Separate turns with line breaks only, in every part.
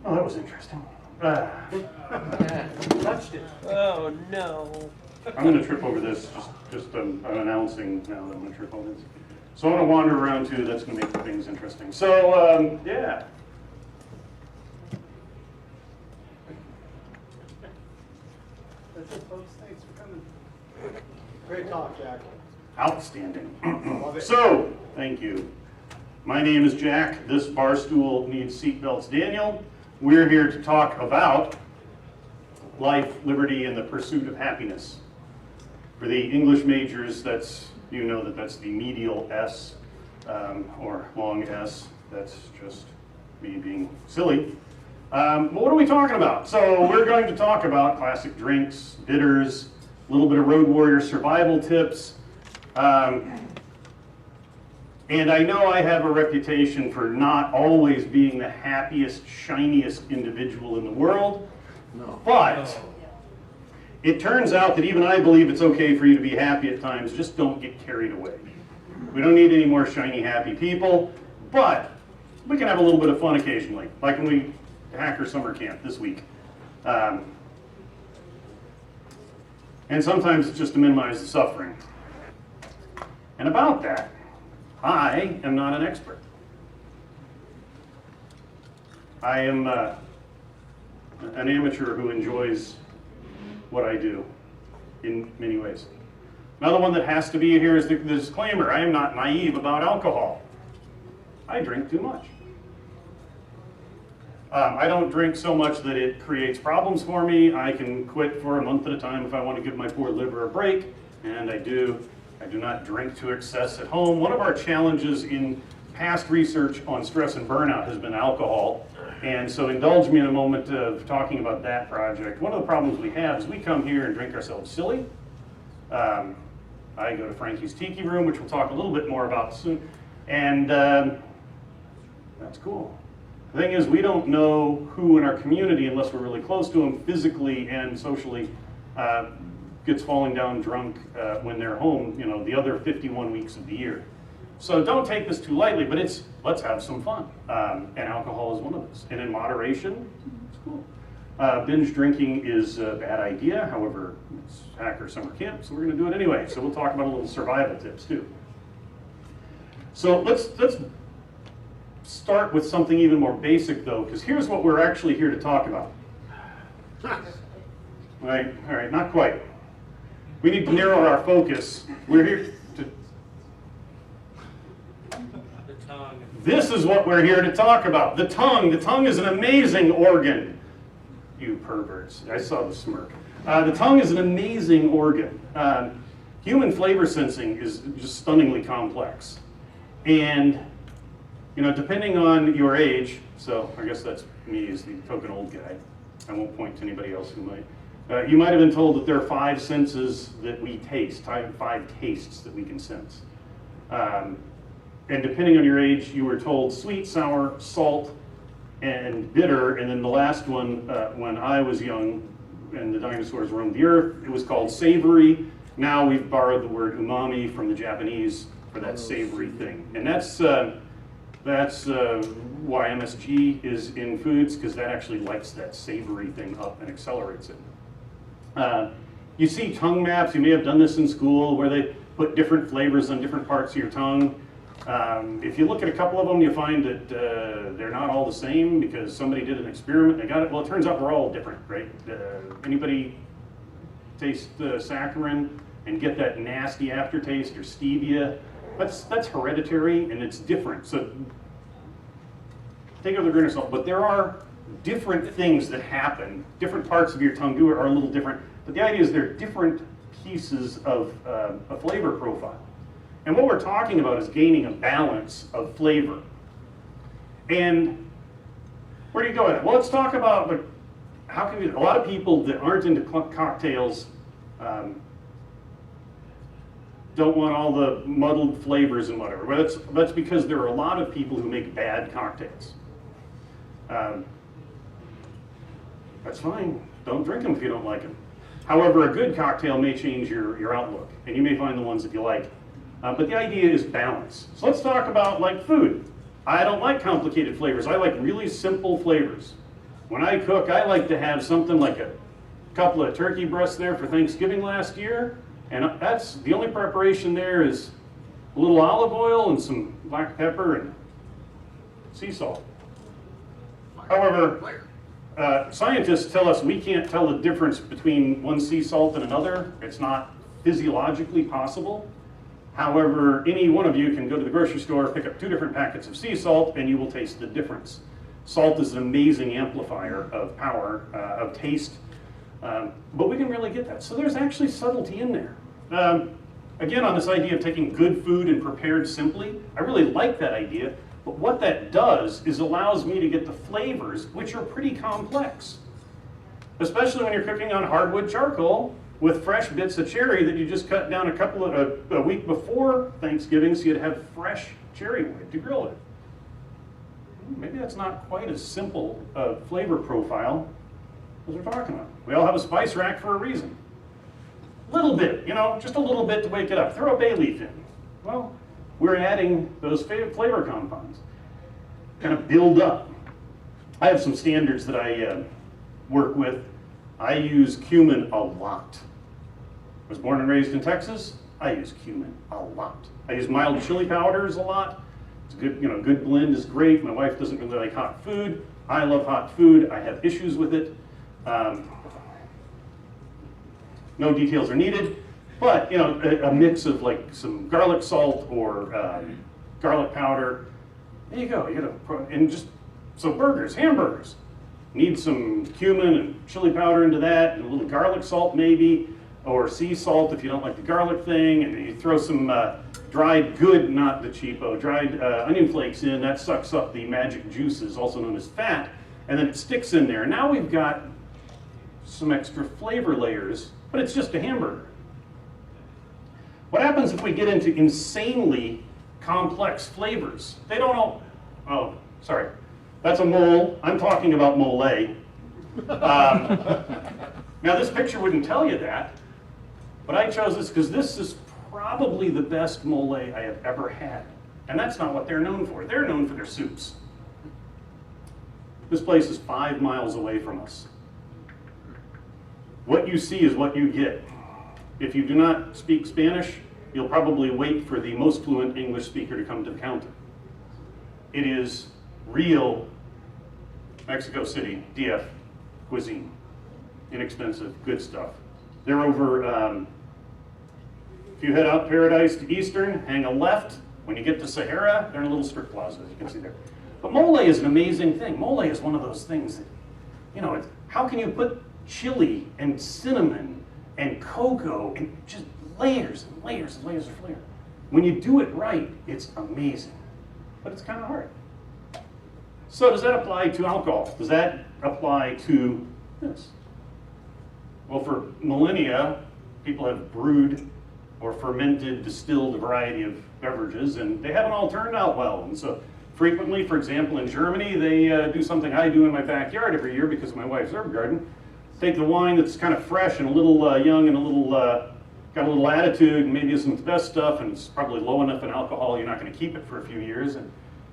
Oh, that was interesting.
Touched it.
Oh no.
I'm going to trip over this. I'm announcing now that I'm going to trip over this. So I'm going to wander around too. That's going to make things interesting. So yeah.
That's it, folks. Thanks for coming. Great talk, Jack.
Outstanding.
Love it.
So, thank you. My name is Jack. This bar stool needs seatbelts. Daniel. We're here to talk about life, liberty, and the pursuit of happiness. For the English majors, that's the medial S, or long S. That's just me being silly. But what are we talking about? So we're going to talk about classic drinks, bitters, a little bit of Road Warrior survival tips. And I know I have a reputation for not always being the happiest, shiniest individual in the world.
No.
But it turns out that even I believe it's okay for you to be happy at times. Just don't get carried away. We don't need any more shiny, happy people. But we can have a little bit of fun occasionally, like when we Hacker Summer Camp this week. And sometimes it's just to minimize the suffering. And about that, I am not an expert. I am an amateur who enjoys what I do in many ways. Another one that has to be here is the disclaimer. I am not naive about alcohol. I drink too much. I don't drink so much that it creates problems for me. I can quit for a month at a time if I want to give my poor liver a break, and I do. I do not drink to excess at home. One of our challenges in past research on stress and burnout has been alcohol. And so indulge me in a moment of talking about that project. One of the problems we have is we come here and drink ourselves silly. I go to Frankie's Tiki Room, which we'll talk a little bit more about soon. And that's cool. The thing is, we don't know who in our community, unless we're really close to them physically and socially, gets falling down drunk when they're home, the other 51 weeks of the year. So don't take this too lightly, but let's have some fun. And alcohol is one of those. And in moderation, it's cool. Binge drinking is a bad idea. However, it's Hacker Summer Camp, so we're going to do it anyway. So we'll talk about a little survival tips too. So let's start with something even more basic though, because here's what we're actually here to talk about. All right, not quite. We need to narrow our focus. We're here to...
The tongue.
This is what we're here to talk about. The tongue. The tongue is an amazing organ. You perverts. I saw the smirk. The tongue is an amazing organ. Human flavor sensing is just stunningly complex. And, depending on your age, so I guess that's me as the token old guy. I won't point to anybody else who might. You might have been told that there are 5 senses that we taste, 5 tastes that we can sense. And depending on your age, you were told sweet, sour, salt, and bitter. And then the last one, when I was young and the dinosaurs roamed the earth, it was called savory. Now we've borrowed the word umami from the Japanese for that savory thing. And that's why MSG is in foods, because that actually lights that savory thing up and accelerates it. You see tongue maps. You may have done this in school where they put different flavors on different parts of your tongue. If you look at a couple of them, you find that they're not all the same because somebody did an experiment. They got it. Well, it turns out we're all different, right? Anybody taste saccharin and get that nasty aftertaste or stevia? That's hereditary and it's different. So take it with a grain of salt. But there are different things that happen. Different parts of your tongue are a little different. But the idea is they're different pieces of a flavor profile. And what we're talking about is gaining a balance of flavor. And where do you go with that? Well, let's talk about how can a lot of people that aren't into cocktails don't want all the muddled flavors and whatever. But that's because there are a lot of people who make bad cocktails. That's fine. Don't drink them if you don't like them. However, a good cocktail may change your outlook, and you may find the ones that you like. But the idea is balance. So let's talk about food. I don't like complicated flavors. I like really simple flavors. When I cook, I like to have something like a couple of turkey breasts there for Thanksgiving last year, and that's the only preparation there is a little olive oil and some black pepper and sea salt. However, scientists tell us we can't tell the difference between one sea salt and another. It's not physiologically possible. However, any one of you can go to the grocery store, pick up 2 different packets of sea salt, and you will taste the difference. Salt is an amazing amplifier of power, of taste, but we can really get that. So there's actually subtlety in there. Again, on this idea of taking good food and prepared simply, I really like that idea, but what that does is allows me to get the flavors, which are pretty complex. Especially when you're cooking on hardwood charcoal with fresh bits of cherry that you just cut down a week before Thanksgiving so you'd have fresh cherry wood to grill it. Maybe that's not quite as simple a flavor profile as we're talking about. We all have a spice rack for a reason. Little bit, you know, just a little bit to wake it up. Throw a bay leaf in. Well, we're adding those flavor compounds. Kind of build up. I have some standards that I work with. I use cumin a lot. I was born and raised in Texas. I use cumin a lot. I use mild chili powders a lot. It's a good, good blend is great. My wife doesn't really like hot food. I love hot food. I have issues with it. No details are needed, but a mix of like some garlic salt or garlic powder. There you go. And just so hamburgers need some cumin and chili powder into that, and a little garlic salt maybe, or sea salt if you don't like the garlic thing, and you throw some dried good, not the cheapo, dried onion flakes in. That sucks up the magic juices, also known as fat, and then it sticks in there. Now we've got some extra flavor layers, but it's just a hamburger. What happens if we get into insanely complex flavors? They don't all, oh, sorry. That's a mole. I'm talking about mole. Now this picture wouldn't tell you that, but I chose this because this is probably the best mole I have ever had. And that's not what they're known for. They're known for their soups. This place is 5 miles away from us. What you see is what you get. If you do not speak Spanish, you'll probably wait for the most fluent English speaker to come to the counter. It is real Mexico City, DF cuisine. Inexpensive, good stuff. They're over, if you head out Paradise to Eastern, hang a left. When you get to Sahara, they're in a little strip plaza, as you can see there. But mole is an amazing thing. Mole is one of those things that, how can you put chili and cinnamon and cocoa and just layers and layers and layers of flavor? When you do it right, it's amazing. But it's kind of hard. So does that apply to alcohol? Does that apply to this? Well, for millennia, people have brewed or fermented, distilled a variety of beverages, and they haven't all turned out well. And so frequently, for example, in Germany, they do something I do in my backyard every year because of my wife's herb garden. Take the wine that's kind of fresh and a little young and a little got a little attitude and maybe isn't the best stuff, and it's probably low enough in alcohol you're not going to keep it for a few years. And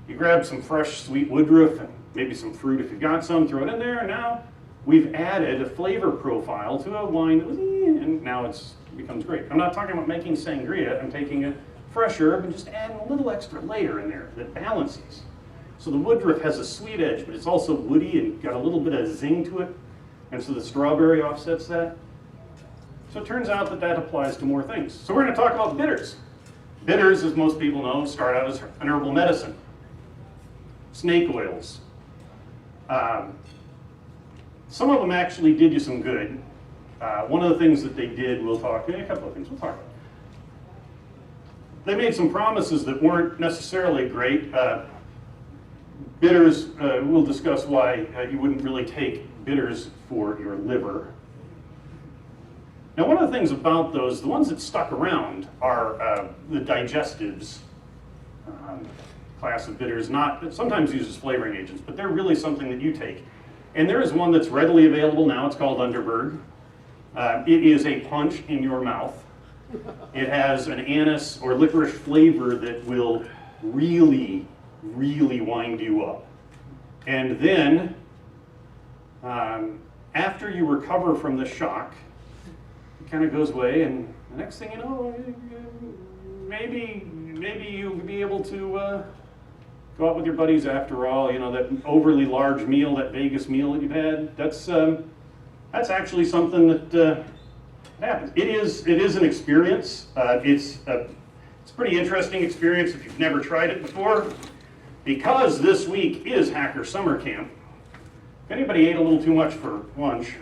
you grab some fresh sweet woodruff and maybe some fruit if you've got some, throw it in there, and now we've added a flavor profile to a wine that was, and now it becomes great. I'm not talking about making sangria. I'm taking a fresh herb and just adding a little extra layer in there that balances. So the woodruff has a sweet edge, but it's also woody and got a little bit of zing to it, and so the strawberry offsets that. So it turns out that that applies to more things. So we're going to talk about bitters. Bitters, as most people know, start out as an herbal medicine. Snake oils. Some of them actually did you some good. One of the things that they did, a couple of things we'll talk about. They made some promises that weren't necessarily great. Bitters, we'll discuss why you wouldn't really take bitters for your liver. Now, one of the things about those, the ones that stuck around are the digestives class of bitters, sometimes used as flavoring agents, but they're really something that you take. And there is one that's readily available now. It's called Underberg. It is a punch in your mouth. It has an anise or licorice flavor that will really, really wind you up. And then After you recover from the shock, it kind of goes away, and the next thing you know, maybe you'll be able to go out with your buddies after all. You know, that overly large meal, that Vegas meal that you've had, that's actually something that happens. It is an experience. It's a pretty interesting experience if you've never tried it before. Because this week is Hacker Summer Camp, if anybody ate a little too much for lunch,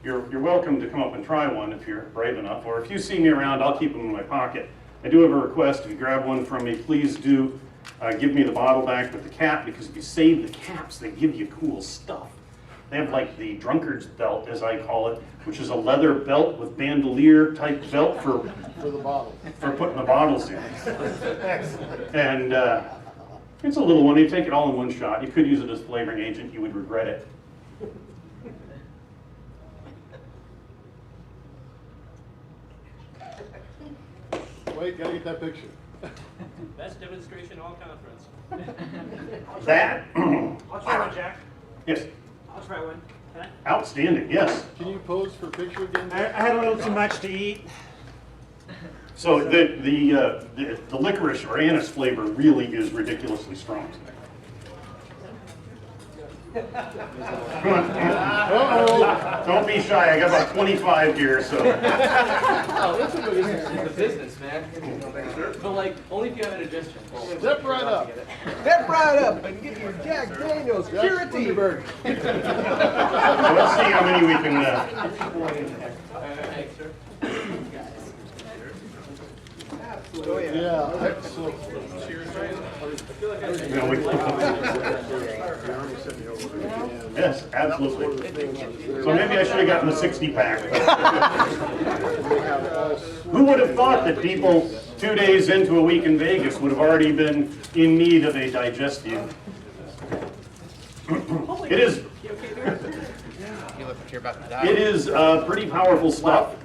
you're welcome to come up and try one if you're brave enough, or if you see me around, I'll keep them in my pocket. I do have a request: if you grab one from me, please do give me the bottle back with the cap, because if you save the caps, they give you cool stuff. They have like the drunkard's belt, as I call it, which is a leather belt with bandolier type belt for
the bottle.
For putting the bottles in. And it's a little one. You take it all in one shot. You could use it as flavoring agent. You would regret it.
Wait, gotta get that picture.
Best demonstration all conference.
That.
I'll try one, Jack.
Yes.
I'll try one. Can I?
Outstanding. Yes.
Can you pose for a picture again?
I had a little too much to eat.
So the licorice or anise flavor really is ridiculously strong.
Uh-oh.
Don't be shy. I got about 25 here, so.
Oh, that's a good business, man. But like, only if you have an addition.
Step right up.
Step right up and get your Jack Daniels Purity.
Burger.
So let's see how many we can.
Thanks, sir.
Yeah, excellent.
You know, yes, absolutely. So maybe I should have gotten the 60-pack. Who would have thought that people 2 days into a week in Vegas would have already been in need of a digestive? It is.
You look like you're about to die.
It is pretty powerful stuff.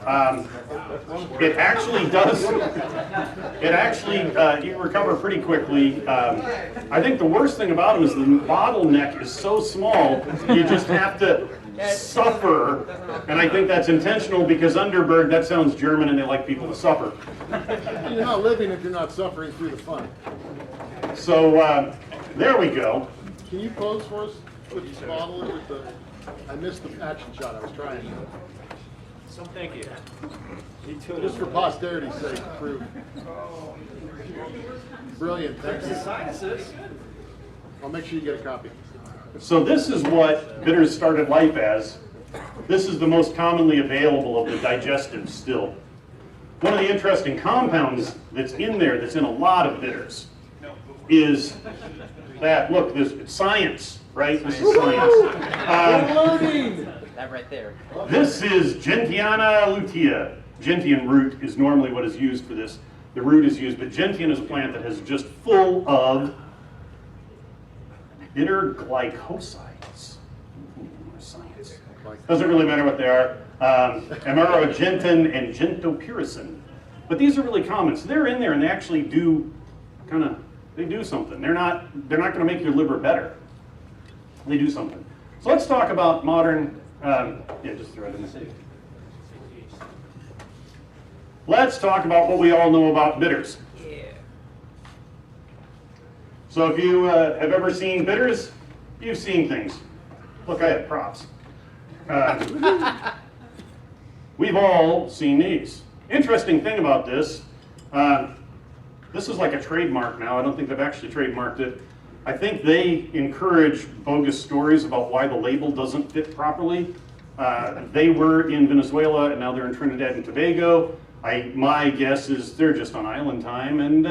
It actually does. It actually you recover pretty quickly. I think the worst thing about them is the bottleneck is so small. You just have to suffer, and I think that's intentional because Underberg, that sounds German, and they like people to suffer.
You're not living if you're not suffering through the fun.
So there we go.
Can you pose for us with this bottle? With the, I missed the action shot. I was trying.
So thank you.
Just for posterity's sake, to prove. Brilliant. Thank you. I'll make sure you get a copy.
So this is what bitters started life as. This is the most commonly available of the digestives still. One of the interesting compounds that's in there, that's in a lot of bitters, is that, look, this it's science, right? This is science.
That right there.
This is Gentiana lutea. Gentian root is normally what is used for this. The root is used, but gentian is a plant that is just full of bitter glycosides. Science. Doesn't really matter what they are. Amarogentin and gentopyrrocin. But these are really common. So they're in there and they actually do they do something. They're not going to make your liver better. They do something. So let's talk about modern, just throw it in there. Let's talk about what we all know about bitters.
Yeah.
So if you have ever seen bitters, you've seen things. Look, I have props. We've all seen these. Interesting thing about this, this is like a trademark now. I don't think they've actually trademarked it. I think they encourage bogus stories about why the label doesn't fit properly. They were in Venezuela and now they're in Trinidad and Tobago. My guess is they're just on island time, and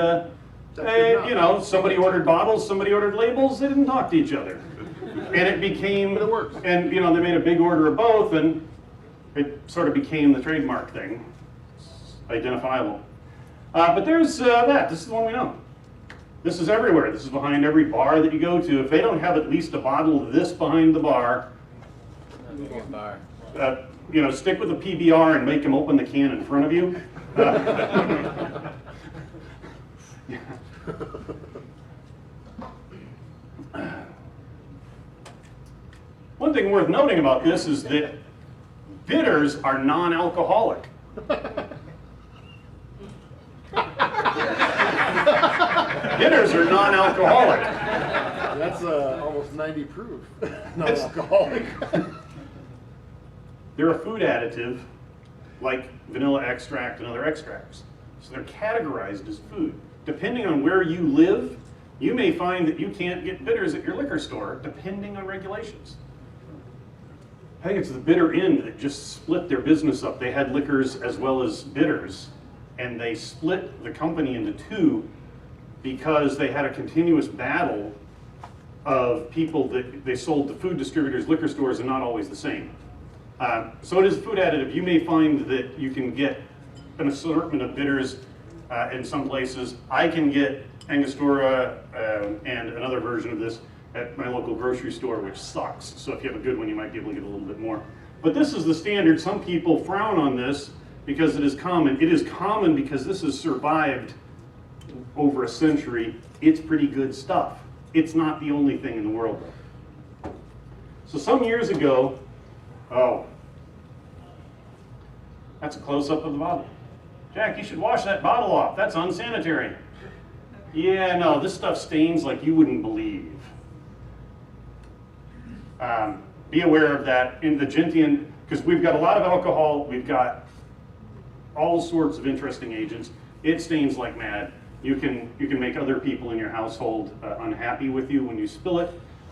somebody ordered bottles, somebody ordered labels. They didn't talk to each other, and it became.
But it works.
And they made a big order of both, and it sort of became the trademark thing, identifiable. But there's that. This is the one we know. This is everywhere. This is behind every bar that you go to. If they don't have at least a bottle of this behind the bar, stick with the PBR and make them open the can in front of you. something worth noting about this is that bitters are non-alcoholic. Bitters are non-alcoholic.
That's almost 90 proof. Non-alcoholic.
They're a food additive, like vanilla extract and other extracts. So they're categorized as food. Depending on where you live, you may find that you can't get bitters at your liquor store, depending on regulations. I think it's the Bitter Inn that just split their business up. They had liquors as well as bitters, and they split the company into two because they had a continuous battle of people that they sold to food distributors, liquor stores, and not always the same. So it is a food additive. You may find that you can get an assortment of bitters in some places. I can get Angostura and another version of this at my local grocery store, which sucks. So if you have a good one, you might be able to get a little bit more. But this is the standard. Some people frown on this because it is common. It is common because this has survived over a century. It's pretty good stuff. It's not the only thing in the world, though. So some years ago, oh, that's a close-up of the bottle. Jack, you should wash that bottle off. That's unsanitary. Yeah, no, this stuff stains like you wouldn't believe. Be aware of that. In the Gentian, because we've got a lot of alcohol, we've got all sorts of interesting agents. It stains like mad. You can make other people in your household unhappy with you when you spill it.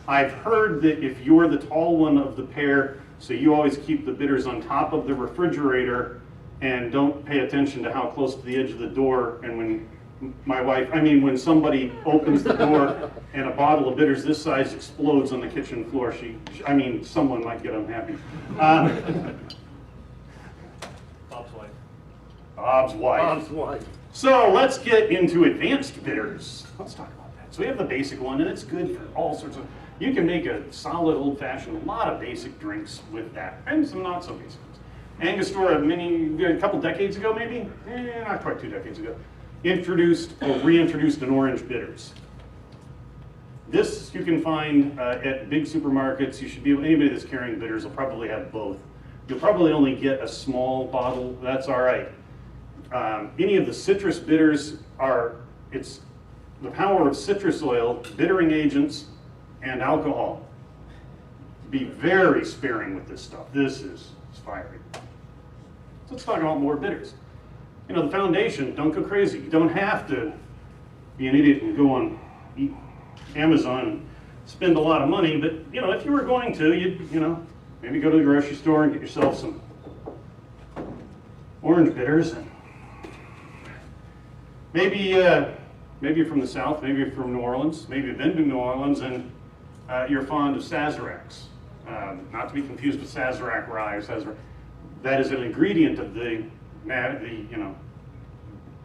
I've heard that if you're the tall one of the pair, so you always keep the bitters on top of the refrigerator and don't pay attention to how close to the edge of the door, and when when somebody opens the door and a bottle of bitters this size explodes on the kitchen floor, someone might get unhappy.
Bob's wife.
Bob's wife.
Bob's wife.
So let's get into advanced bitters. Let's talk about that. So we have the basic one, and it's good for all sorts of, you can make a solid old-fashioned, a lot of basic drinks with that, and some not so basic ones. Angostura, a couple decades ago maybe, not quite 2 decades ago, introduced or reintroduced an orange bitters. This you can find at big supermarkets. You should be, anybody that's carrying bitters will probably have both. You'll probably only get a small bottle, that's all right. Any of the citrus bitters it's the power of citrus oil, bittering agents, and alcohol. Be very sparing with this stuff. This is fiery. So let's talk about more bitters. The foundation, don't go crazy. You don't have to be an idiot and go on Amazon and spend a lot of money, but if you were going to, you'd maybe go to the grocery store and get yourself some orange bitters. And maybe you're from the South, maybe you're from New Orleans, maybe you've been to New Orleans and you're fond of Sazeracs. Not to be confused with Sazerac rye or Sazerac. That is an ingredient of the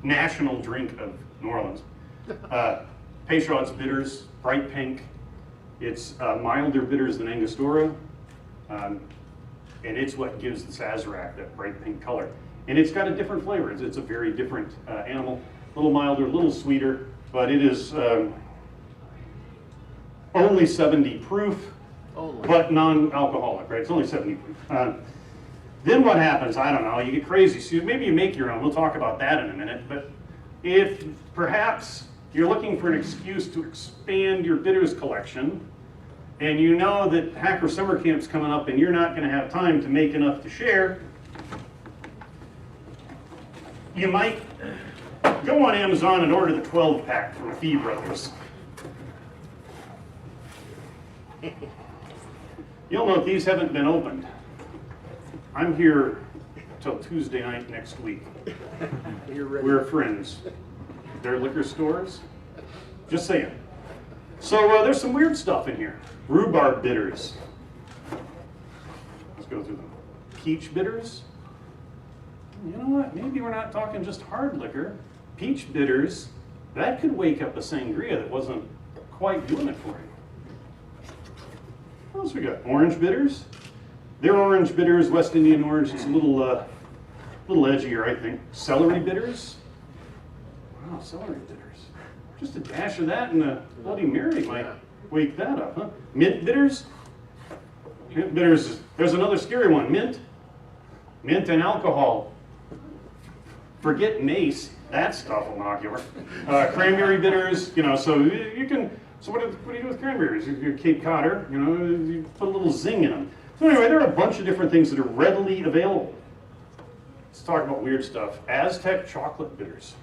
national drink of New Orleans. Peychaud's bitters, bright pink. It's milder bitters than Angostura, and it's what gives the Sazerac that bright pink color. And it's got a different flavor. It's a very different animal, a little milder, a little sweeter, but it is only 70 proof, but non-alcoholic, right? It's only 70 proof. Then what happens? I don't know, you get crazy. So maybe you make your own. We'll talk about that in a minute. But if perhaps you're looking for an excuse to expand your bitters collection, and you know that Hacker Summer Camp's coming up and you're not going to have time to make enough to share, you might go on Amazon and order the 12-pack from Fee Brothers. You'll note these haven't been opened. I'm here till Tuesday night next week.
You're ready.
We're friends. They're liquor stores. Just saying. So there's some weird stuff in here. Rhubarb bitters. Let's go through them. Peach bitters. You know what? Maybe we're not talking just hard liquor. Peach bitters. That could wake up a sangria that wasn't quite doing it for you. What else we got? Orange bitters. They're orange bitters, West Indian orange. It's a little edgier, I think. Celery bitters. Wow, celery bitters. Just a dash of that and a Bloody Mary might wake that up, huh? Mint bitters. Mint bitters, there's another scary one, mint. Mint and alcohol. Forget mace, that stuff will knock you over. Cranberry bitters, you know, so you can, so what do you do with cranberries? Your Cape Codder, you know, you put a little zing in them. So anyway, there are a bunch of different things that are readily available. Let's talk about weird stuff. Aztec chocolate bitters.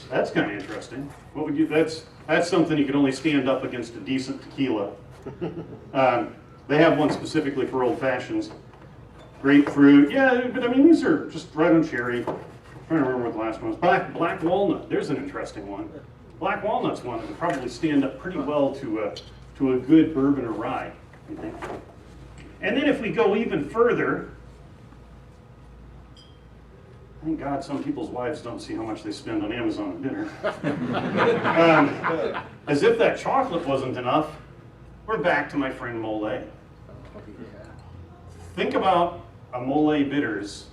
That's kind of interesting. What would you? That's something you could only stand up against a decent tequila. They have one specifically for old fashions. Grapefruit, yeah, but I mean these are just right on cherry. I'm trying to remember what the last one was. Black walnut. There's an interesting one. Black walnut's one that would probably stand up pretty well to a good bourbon or rye, I think. And then if we go even further. Thank God some people's wives don't see how much they spend on Amazon and dinner. As if that chocolate wasn't enough, we're back to my friend Mole. Think about a Mole bitters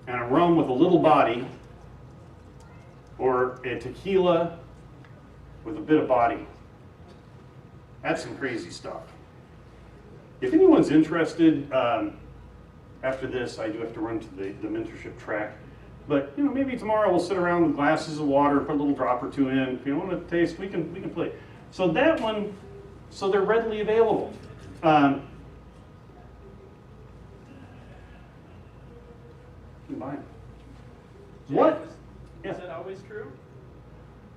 and a rum with a little body, or a tequila with a bit of body. That's some crazy stuff. If anyone's interested, after this, I do have to run to the mentorship track. But you know, maybe tomorrow we'll sit around with glasses of water, put a little drop or two in. If you want to taste, we can play. So that one, so they're readily available. You can buy them. What?
Is that always true?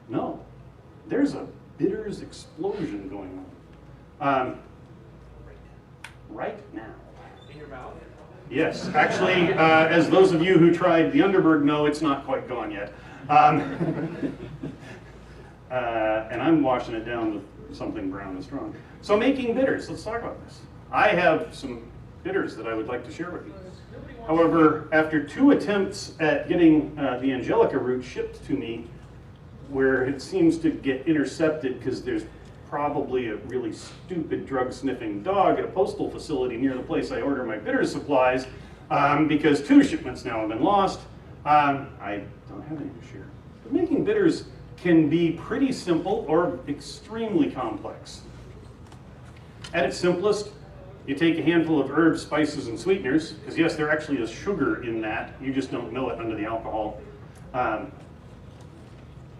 No, there's a bitters explosion going on. Right now.
In your mouth?
Yes, actually, as those of you who tried the Underberg know, it's not quite gone yet. And I'm washing it down with something brown and strong. So making bitters, let's talk about this. I have some bitters that I would like to share with you. However, after 2 attempts at getting the Angelica root shipped to me, where it seems to get intercepted because there's probably a really stupid drug-sniffing dog at a postal facility near the place I order my bitter supplies, because 2 shipments now have been lost. I don't have any to share. But making bitters can be pretty simple or extremely complex. At its simplest, you take a handful of herbs, spices, and sweeteners, because yes, there actually is sugar in that, you just don't know it under the alcohol. And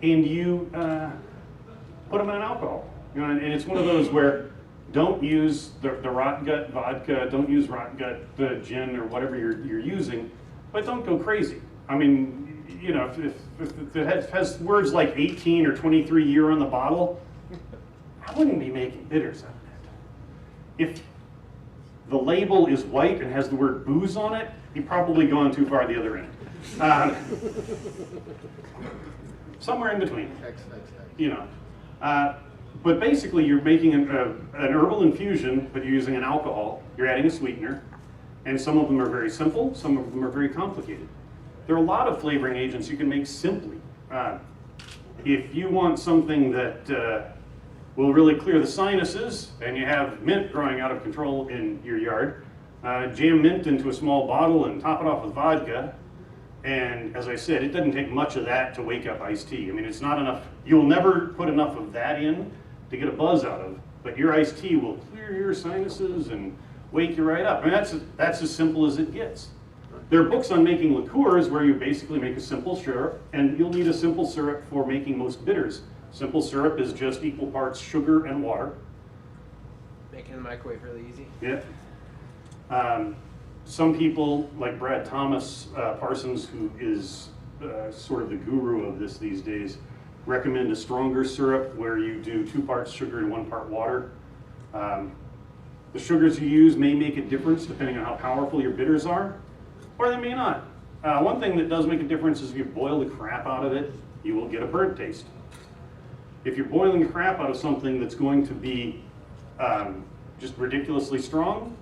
you put them in an alcohol. You know, and it's one of those where don't use the rot gut vodka, don't use rot gut gin or whatever you're using, but don't go crazy. I mean, you know, if it has words like 18 or 23 year on the bottle, I wouldn't be making bitters out of it. If the label is white and has the word booze on it, you've probably gone too far the other end. Somewhere in between, you know. But basically, you're making an herbal infusion, but you're using an alcohol. You're adding a sweetener, and some of them are very simple, some of them are very complicated. There are a lot of flavoring agents you can make simply. If you want something that will really clear the sinuses, and you have mint growing out of control in your yard, jam mint into a small bottle and top it off with vodka. And as I said, it doesn't take much of that to wake up iced tea. I mean, it's not enough. You'll never put enough of that in to get a buzz out of, but your iced tea will clear your sinuses and wake you right up. I mean, that's as simple as it gets. There are books on making liqueurs where you basically make a simple syrup, and you'll need a simple syrup for making most bitters. Simple syrup is just equal parts sugar and water.
Making the microwave really easy.
Yeah. Some people, like Brad Thomas Parsons, who is sort of the guru of this these days, recommend a stronger syrup where you do 2 parts sugar and 1 part water. The sugars you use may make a difference depending on how powerful your bitters are, or they may not. One thing that does make a difference is if you boil the crap out of it, you will get a burnt taste. If you're boiling the crap out of something that's going to be just ridiculously strong,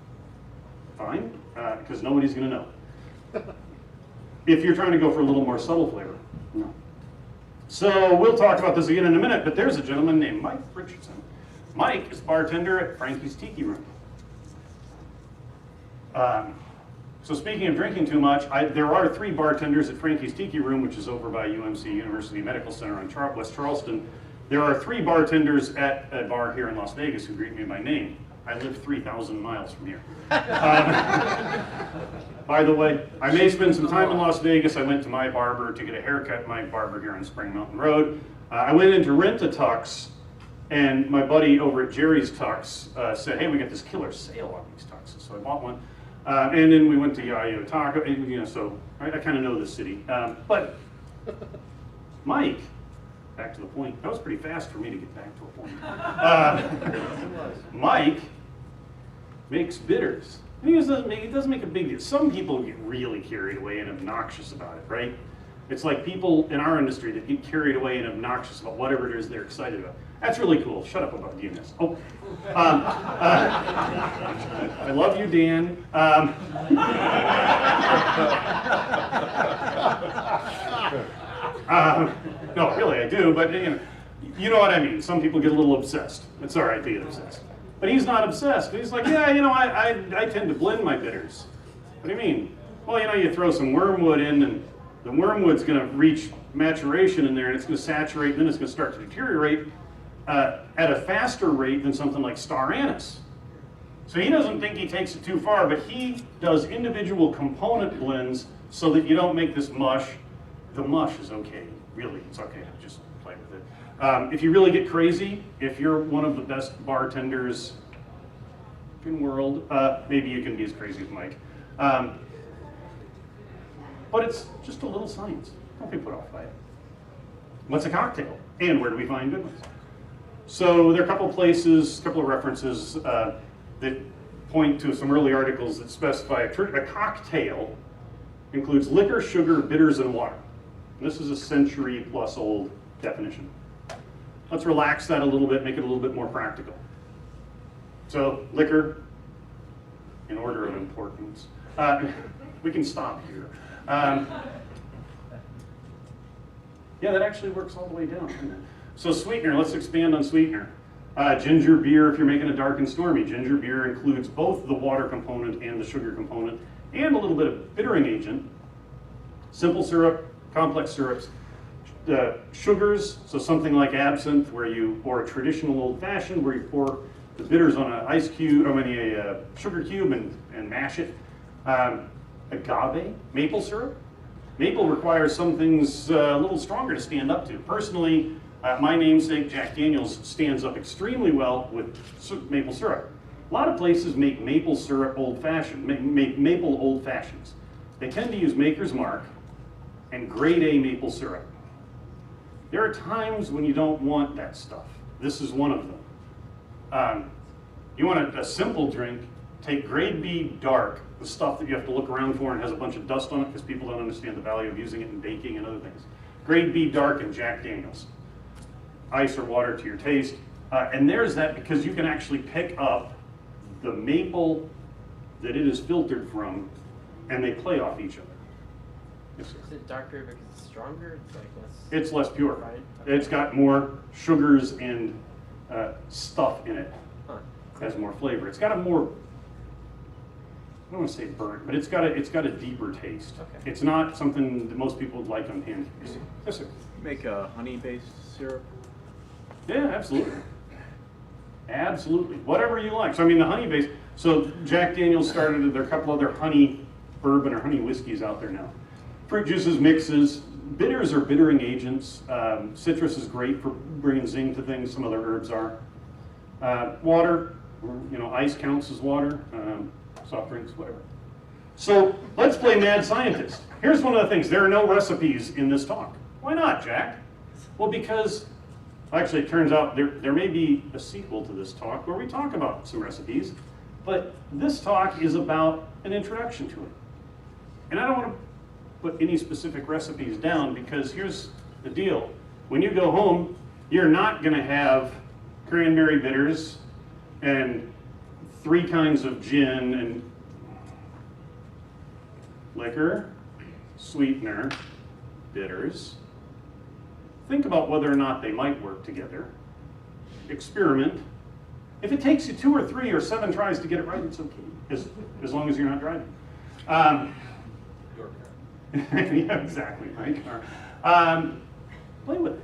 fine, because nobody's going to know. If you're trying to go for a little more subtle flavor, no. So we'll talk about this again in a minute, but there's a gentleman named Mike Richardson. Mike is bartender at Frankie's Tiki Room. So speaking of drinking too much, there are 3 bartenders at Frankie's Tiki Room, which is over by UMC University Medical Center on West Charleston. There are 3 bartenders at a bar here in Las Vegas who greet me by name. I live 3,000 miles from here. By the way, I may spend some time in Las Vegas. I went to my barber to get a haircut, my barber here on Spring Mountain Road. I went in to rent a tux, and my buddy over at Jerry's Tux said, hey, we got this killer sale on these tuxes. So I bought one. And then we went to Yayo Taco, and, you know, so I kind of know the city. But Mike, back to the point, that was pretty fast for me to get back to a point. Mike makes bitters. And he doesn't make a big deal. Some people get really carried away and obnoxious about it, right? It's like people in our industry that get carried away and obnoxious about whatever it is they're excited about. That's really cool. Shut up about DNS. Oh, I love you, Dan. No, really, I do. But you know what I mean. Some people get a little obsessed. It's all right to get obsessed. But he's not obsessed. He's like, yeah, you know, I tend to blend my bitters. What do you mean? Well, you know, you throw some wormwood in, and the wormwood's going to reach maturation in there, and it's going to saturate, and then it's going to start to deteriorate at a faster rate than something like star anise. So he doesn't think he takes it too far, but he does individual component blends so that you don't make this mush. The mush is okay, really, it's okay to just play with it. If you really get crazy, if you're one of the best bartenders in the world, maybe you can be as crazy as Mike. But it's just a little science. Don't be put off by it. What's a cocktail? And where do we find good ones? So there are a couple places, a couple of references that point to some early articles that specify a cocktail includes liquor, sugar, bitters, and water. This is a century-plus old definition. Let's relax that a little bit, make it a little bit more practical. So liquor, in order of importance. We can stop here. Yeah, that actually works all the way down, doesn't it? So sweetener, let's expand on sweetener. Ginger beer, if you're making a dark and stormy, ginger beer includes both the water component and the sugar component, and a little bit of bittering agent. Simple syrup, complex syrups, sugars, so something like absinthe, or a traditional old fashioned, where you pour the bitters on a sugar cube and mash it. Agave, maple syrup. Maple requires some things a little stronger to stand up to. Personally, my namesake, Jack Daniels, stands up extremely well with maple syrup. A lot of places make maple syrup old-fashioned, make maple old fashions. They tend to use Maker's Mark and grade A maple syrup. There are times when you don't want that stuff. This is one of them. You want a simple drink, take grade B dark, the stuff that you have to look around for and has a bunch of dust on it because people don't understand the value of using it in baking and other things. Grade B dark and Jack Daniels. Ice or water to your taste. And there's that because you can actually pick up the maple that it is filtered from, and they play off each other. Yes, sir.
Is it darker because it's stronger? It's like less.
It's less pure.
Right?
It's got more sugars and stuff in it.
Huh.
Has more flavor. It's got a more, I don't want to say burnt, but it's got a deeper taste.
Okay.
It's not something that most people would like on pancakes. Yes, sir.
Make a honey-based syrup.
Yeah, absolutely. Absolutely. Whatever you like. So I mean the honey base. So Jack Daniels started, there are a couple other honey bourbon or honey whiskeys out there now. Fruit juices, mixes, bitters are bittering agents. Citrus is great for bringing zing to things. Some other herbs are. Water, ice counts as water. Soft drinks, whatever. So let's play Mad Scientist. Here's one of the things. There are no recipes in this talk. Why not, Jack? Well, because actually it turns out there may be a sequel to this talk where we talk about some recipes, but this talk is about an introduction to it. And I don't want to put any specific recipes down because here's the deal. When you go home, you're not going to have cranberry bitters and 3 kinds of gin and liquor, sweetener, bitters. Think about whether or not they might work together. Experiment. If it takes you 2 or 3 or 7 tries to get it right, it's okay, as long as you're not driving. Yeah, exactly, Mike. Play with it.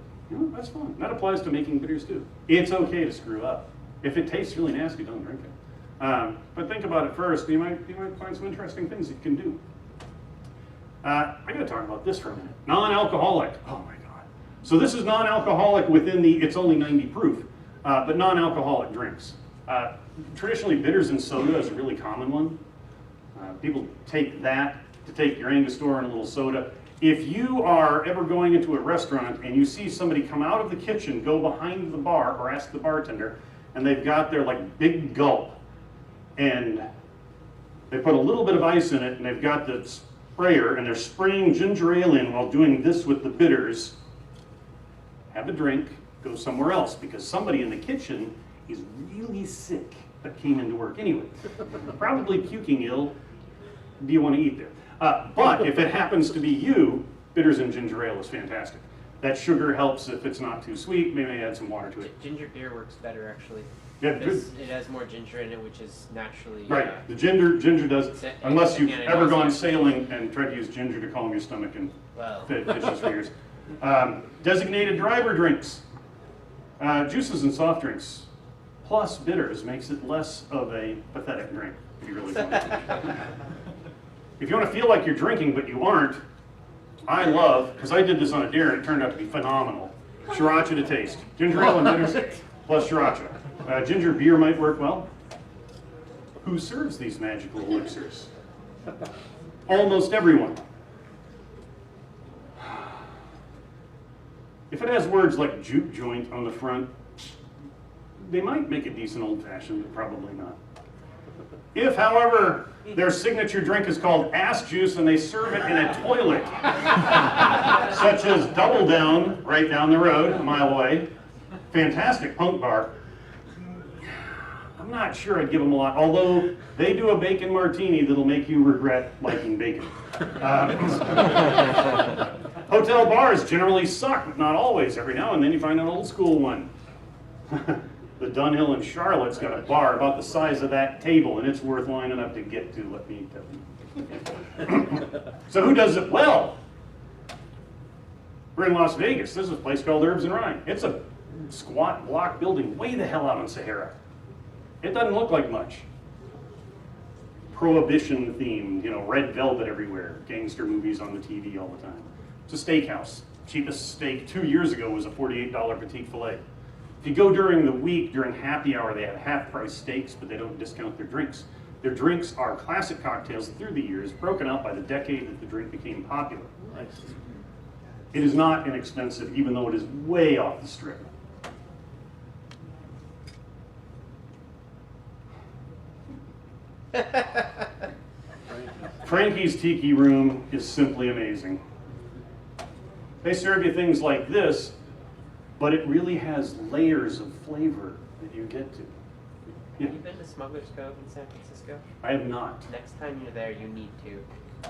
That's fun. That applies to making bitters too. It's okay to screw up. If it tastes really nasty, don't drink it. But think about it first. You might find some interesting things that you can do. I got to talk about this for a minute. Non-alcoholic. Oh my God. So this is non-alcoholic within the, it's only 90 proof, but non-alcoholic drinks. Traditionally, bitters and soda is a really common one. People take that to take your Angostura and a little soda. If you are ever going into a restaurant and you see somebody come out of the kitchen, go behind the bar or ask the bartender, and they've got their like big gulp, and they put a little bit of ice in it, and they've got the sprayer, and they're spraying ginger ale in while doing this with the bitters, have a drink, go somewhere else, because somebody in the kitchen is really sick but came into work anyway. Probably puking ill. Do you want to eat there? But if it happens to be you, bitters and ginger ale is fantastic. That sugar helps if it's not too sweet. Maybe add some water to it.
Ginger beer works better, actually.
Yeah,
Because it has more ginger in it, which is naturally...
right. The ginger does, unless you've ever gone
antioxidant.
sailing and tried to use ginger to calm your stomach and
Well,
fishes for years. Designated driver drinks, juices and soft drinks, plus bitters makes it less of a pathetic drink, if you really want to. If you want to feel like you're drinking but you aren't, I love, because I did this on a dare and it turned out to be phenomenal, sriracha to taste. Ginger ale and bitters plus sriracha. Ginger beer might work well. Who serves these magical elixirs? Almost everyone. If it has words like juke joint on the front, they might make a decent old fashioned, but probably not. If, however, their signature drink is called ass juice and they serve it in a toilet, such as Double Down right down the road, a mile away, fantastic punk bar, I'm not sure I'd give them a lot, although they do a bacon martini that'll make you regret liking bacon. Hotel bars generally suck, but not always. Every now and then you find an old school one. The Dunhill in Charlotte's got a bar about the size of that table, and it's worth lining up to get to, let me tell you. So who does it well? We're in Las Vegas. This is a place called Herbs and Rye. It's a squat block building way the hell out on Sahara. It doesn't look like much. Prohibition themed, you know, red velvet everywhere, gangster movies on the TV all the time. It's a steakhouse. Cheapest steak 2 years ago was a $48 petite filet. If you go during the week, during happy hour, they have half-price steaks, but they don't discount their drinks. Their drinks are classic cocktails through the years, broken out by the decade that the drink became popular. It is not inexpensive, even though it is way off the strip. Frankie's Tiki Room is simply amazing. They serve you things like this, but it really has layers of flavor that you get to. Yeah.
have you been to Smuggler's Cove in San Francisco?
I have not.
Next time you're there, you need to.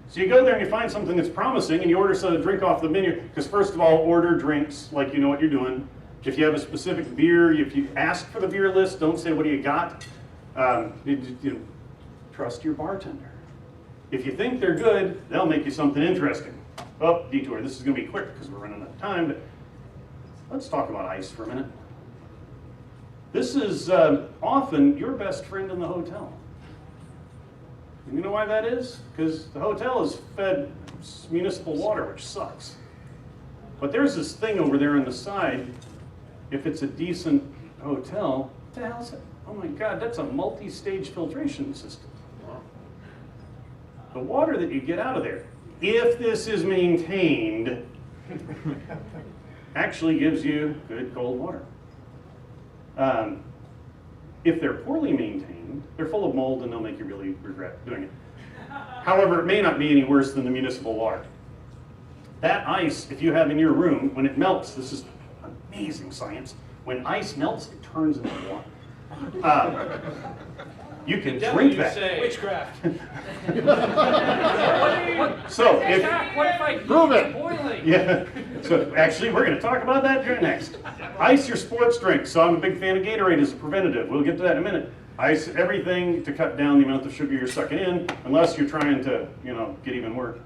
So you go there and you find something that's promising and you order a drink off the menu, because first of all, order drinks like you know what you're doing. If you have a specific beer, if you ask for the beer list, don't say what do you got. Trust your bartender. If you think they're good, they'll make you something interesting. Oh, detour, this is gonna be quick because we're running out of time, but let's talk about ice for a minute. This is often your best friend in the hotel. And you know why that is? Because the hotel is fed municipal water, which sucks. But there's this thing over there on the side. If it's a decent hotel, what the hell is it? Oh my God, that's a multi-stage filtration system. The water that you get out of there, if this is maintained, actually gives you good cold water. If they're poorly maintained, they're full of mold and they'll make you really regret doing it. However, it may not be any worse than the municipal water. That ice, if you have in your room, when it melts, this is amazing science, when ice melts, it turns into water. You can drink that.
Witchcraft.
So if,
What if I
Prove it.
boiling?
yeah, so actually we're gonna talk about that during next. Ice your sports drink. So I'm a big fan of Gatorade as a preventative. We'll get to that in a minute. Ice everything to cut down the amount of sugar you're sucking in, unless you're trying to, you know, get even worse.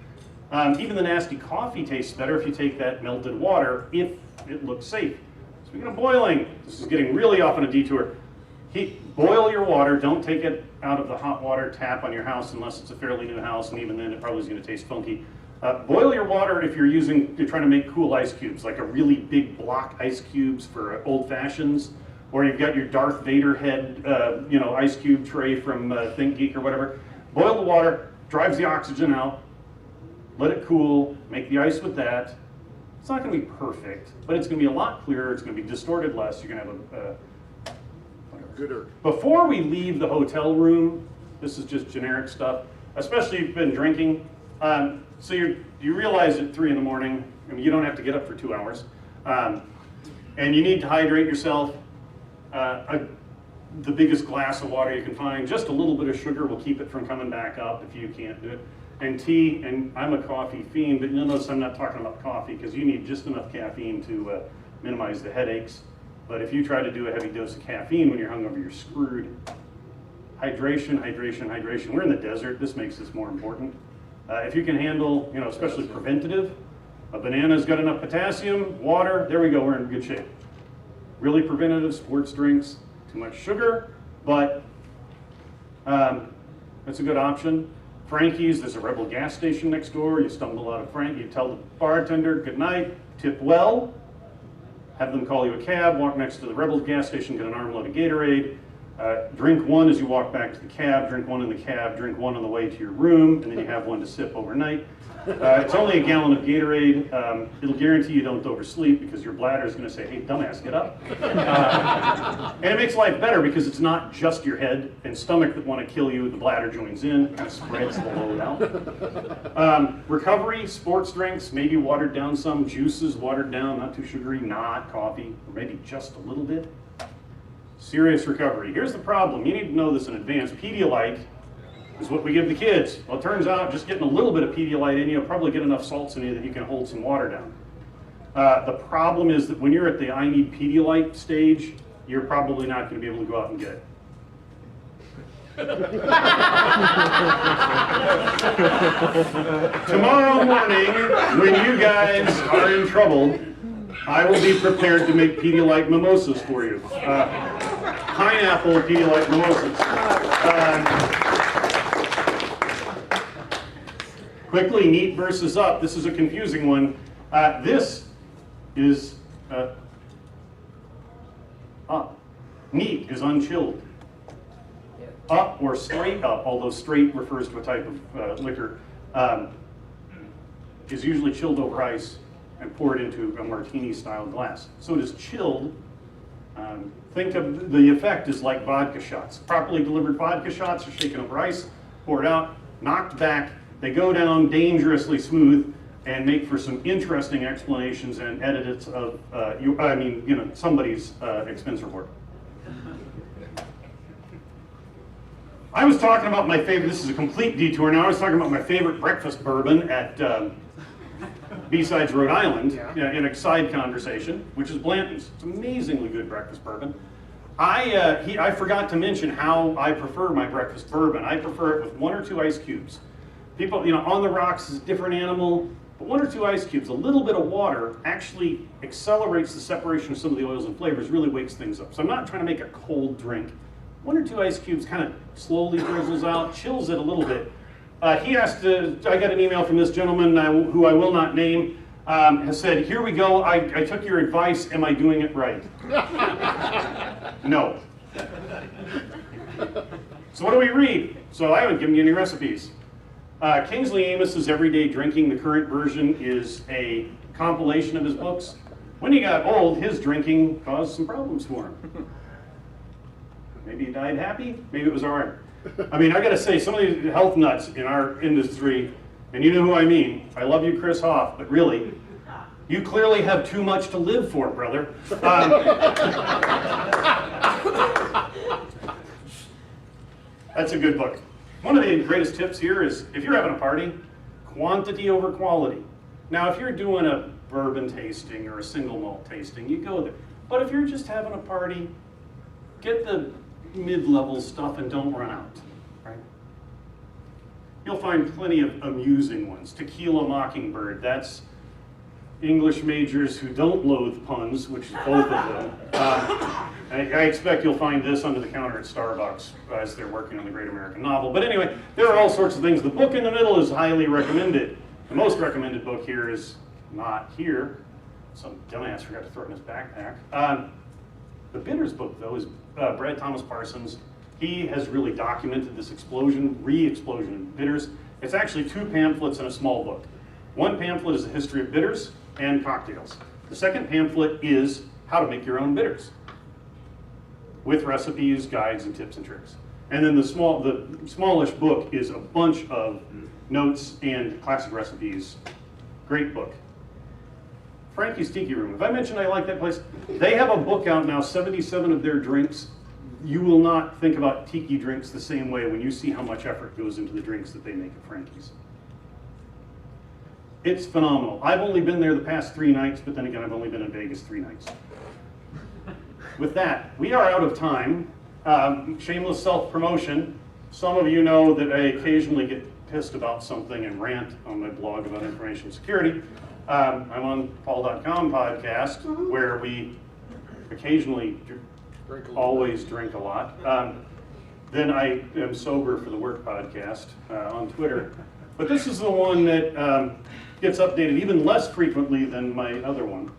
Even the nasty coffee tastes better if you take that melted water, if it looks safe. Speaking of boiling, this is getting really off on a detour. Boil your water. Don't take it out of the hot water tap on your house unless it's a fairly new house, and even then it probably is going to taste funky. Boil your water if you're trying to make cool ice cubes, like a really big block ice cubes for old fashions, or you've got your Darth Vader head, ice cube tray from ThinkGeek or whatever. Boil the water, drives the oxygen out, let it cool, make the ice with that. It's not going to be perfect, but it's going to be a lot clearer. It's going to be distorted less. You're going to have
Gooder.
Before we leave the hotel room, this is just generic stuff, especially if you've been drinking. So you realize at 3 in the morning, you don't have to get up for 2 hours, and you need to hydrate yourself. The biggest glass of water you can find, just a little bit of sugar will keep it from coming back up if you can't do it. And tea, and I'm a coffee fiend, but you'll notice I'm not talking about coffee because you need just enough caffeine to minimize the headaches. But if you try to do a heavy dose of caffeine when you're hungover, you're screwed. Hydration, hydration, hydration. We're in the desert. This makes this more important. If you can handle, especially preventative, a banana's got enough potassium, water, there we go, we're in good shape. Really preventative, sports drinks, too much sugar, but that's a good option. Frankie's, there's a Rebel gas station next door. You stumble out of Frankie, you tell the bartender, good night, tip well, have them call you a cab, walk next to the Rebel gas station, get an armload of Gatorade, drink one as you walk back to the cab, drink one in the cab, drink one on the way to your room, and then you have one to sip overnight. It's only a gallon of Gatorade. It'll guarantee you don't oversleep because your bladder is going to say, hey, dumbass, get up. And it makes life better because it's not just your head and stomach that want to kill you. The bladder joins in, kind of spreads the load out. Recovery, sports drinks, maybe watered down some, juices watered down, not too sugary, not coffee, or maybe just a little bit. Serious recovery. Here's the problem. You need to know this in advance. Pedialyte is what we give the kids. Well, it turns out just getting a little bit of Pedialyte in you will probably get enough salts in you that you can hold some water down. The problem is that when you're at the I need Pedialyte stage, you're probably not going to be able to go out and get it. Tomorrow morning, when you guys are in trouble, I will be prepared to make Pedialyte mimosas for you. Pineapple Pedialyte mimosas. Quickly, neat versus up. This is a confusing one. This is up. Neat is unchilled. Up or straight up, although straight refers to a type of liquor, is usually chilled over ice and poured into a martini-style glass. So it is chilled. Think of the effect as like vodka shots. Properly delivered vodka shots are shaken over ice, poured out, knocked back. They go down dangerously smooth and make for some interesting explanations and edits of, somebody's expense report. I was talking about my favorite, this is a complete detour now, I was talking about my favorite breakfast bourbon at BSides Rhode Island in a side conversation, which is Blanton's. It's amazingly good breakfast bourbon. I forgot to mention how I prefer my breakfast bourbon. I prefer it with 1 or 2 ice cubes. People, on the rocks is a different animal, but 1 or 2 ice cubes, a little bit of water actually accelerates the separation of some of the oils and flavors, really wakes things up. So I'm not trying to make a cold drink. 1 or 2 ice cubes kind of slowly drizzles out, chills it a little bit. I got an email from this gentleman who I will not name, has said, here we go, I took your advice, am I doing it right? No. So what do we read? So I haven't given you any recipes. Kingsley Amos's Everyday Drinking, the current version, is a compilation of his books. When he got old, his drinking caused some problems for him. Maybe he died happy, maybe it was art. I mean, I gotta say, some of these health nuts in our industry, and you know who I mean, I love you, Chris Hoff, but really, you clearly have too much to live for, brother. That's a good book. One of the greatest tips here is, if you're having a party, quantity over quality. Now, if you're doing a bourbon tasting or a single malt tasting, you go there. But if you're just having a party, get the mid-level stuff and don't run out, right? You'll find plenty of amusing ones. Tequila Mockingbird, that's English majors who don't loathe puns, which is both of them. I expect you'll find this under the counter at Starbucks as they're working on the Great American Novel. But anyway, there are all sorts of things. The book in the middle is highly recommended. The most recommended book here is not here. Some dumbass forgot to throw it in his backpack. The Bitters book, though, is Brad Thomas Parsons. He has really documented this explosion, re-explosion in bitters. It's actually 2 pamphlets and a small book. One pamphlet is the history of bitters and cocktails. The second pamphlet is how to make your own bitters, with recipes, guides, and tips and tricks. And then the smallish book is a bunch of notes and classic recipes. Great book. Frankie's Tiki Room. Have I mentioned I like that place? They have a book out now, 77 of their drinks. You will not think about tiki drinks the same way when you see how much effort goes into the drinks that they make at Frankie's. It's phenomenal. I've only been there the past 3 nights, but then again, I've only been in Vegas 3 nights. With that, we are out of time. Shameless self-promotion. Some of you know that I occasionally get pissed about something and rant on my blog about information security. I'm on Paul.com podcast, where we occasionally always drink a lot. Then I am sober for the work podcast on Twitter. But this is the one that gets updated even less frequently than my other one.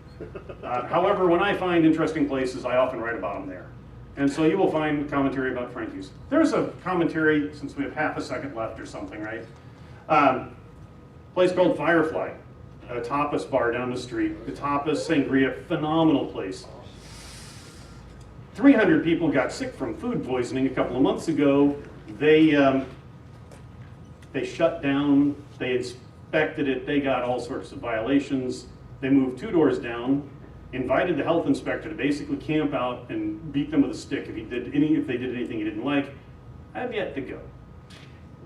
However, when I find interesting places, I often write about them there. And so you will find commentary about Frankie's. There's a commentary, since we have half a second left or something, right? Place called Firefly, a tapas bar down the street. The tapas sangria, phenomenal place. 300 people got sick from food poisoning a couple of months ago. They shut down, they inspected it, they got all sorts of violations. They moved 2 doors down, invited the health inspector to basically camp out and beat them with a stick if they did anything he didn't like. I've yet to go.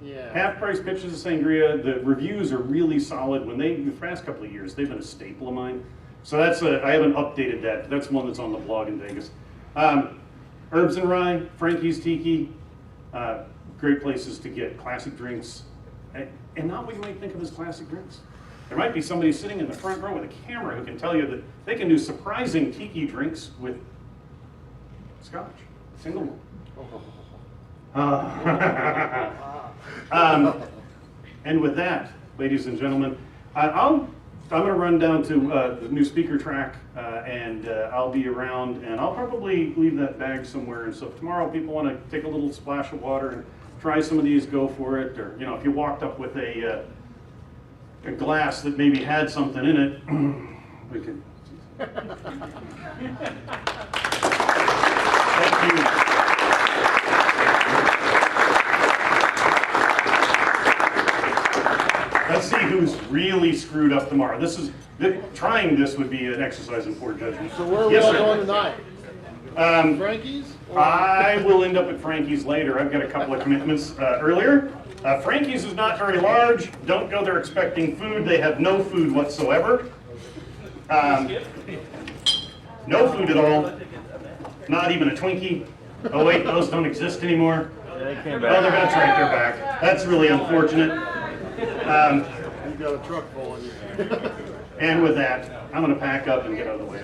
Yeah.
Half price pitches of sangria. The reviews are really solid. The past couple of years, they've been a staple of mine. So I haven't updated that, but that's one that's on the blog in Vegas. Herbs and Rye, Frankie's Tiki, great places to get classic drinks, and not what you might think of as classic drinks. There might be somebody sitting in the front row with a camera who can tell you that they can do surprising tiki drinks with scotch, single malt. And with that, ladies and gentlemen, I'm going to run down to the new speaker track, and I'll be around, and I'll probably leave that bag somewhere. And so if tomorrow people want to take a little splash of water and try some of these, go for it. Or if you walked up with a glass that maybe had something in it, we could. Thank you. Let's see who's really screwed up tomorrow. Trying this would be an exercise in poor judgment.
So where are we
Yes,
all
sir.
going tonight? Frankie's?
I will end up at Frankie's later. I've got a couple of commitments earlier. Frankie's is not very large. Don't go there expecting food. They have no food whatsoever. No food at all. Not even a Twinkie. Oh wait, those don't exist anymore. Oh, they're going to track their back. That's really unfortunate.
You've got a truck full of you.
And with that, I'm going to pack up and get out of the way.